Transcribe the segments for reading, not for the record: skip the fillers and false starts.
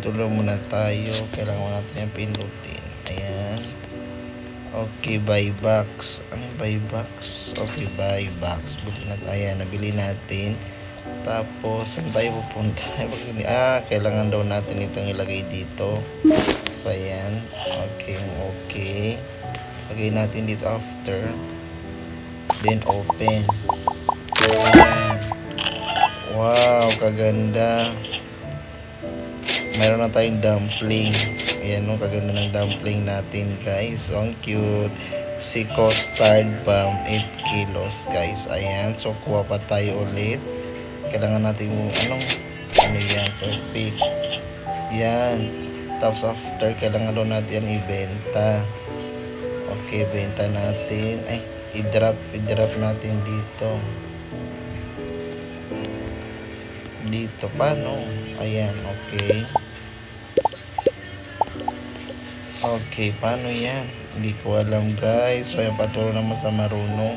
Tulong muna tayo. Kailangan natin yung pindutin. Ayan. Okay, buy box. Ano yung buy box? Okay, buy box. Ayan, nabili natin. Tapos, saan tayo pupunta? Kailangan daw natin itong ilagay dito. So, ayan. Okay, okay. Lagay natin dito after. Then, open. Ayan. Wow, kaganda. Mayroon na tayong dumpling. Ayan o, kaganda ng dumpling natin guys. So, ang cute. Si custard bomb 8 kilos guys. Ayan, so kuha pa tayo ulit. Kailangan natin ano yan, so pick. Yan. Tapos after, kailangan doon natin yan ibenta. Okay, benta natin. Ay, i-drop natin dito. Dito, paano? Ayan, okay. Okay, paano yan? Hindi ko alam guys. So, yung paturo naman sa marunong.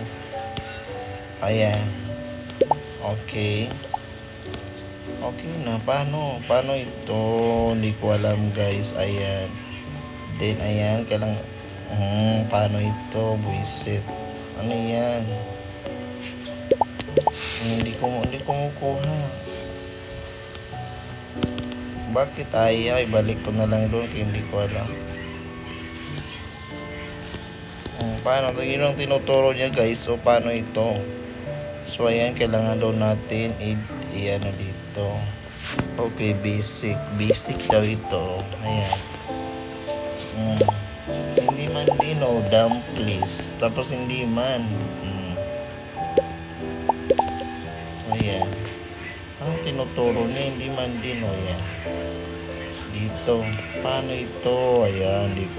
Ayan. Okay. Okay na. Paano? Paano ito? Hindi ko alam guys. Ayan. Then, ayan. Kailang paano ito? Buisit. Ano yan? Hindi ko makuha. Bakit ayaw? Ibalik ko na lang doon kaya hindi ko alam. Paano? Ito yung tinuturo niya guys. So, paano ito? So, ayan. Kailangan daw natin i-ano dito. Okay, basic. Basic daw ito. Ayan. Hindi man din, oh. Dumplings. Tapos, hindi man. Ayan. Ang tinuturo niya, hindi man din, oh. Ayan. Dito. Paano ito? Ayan.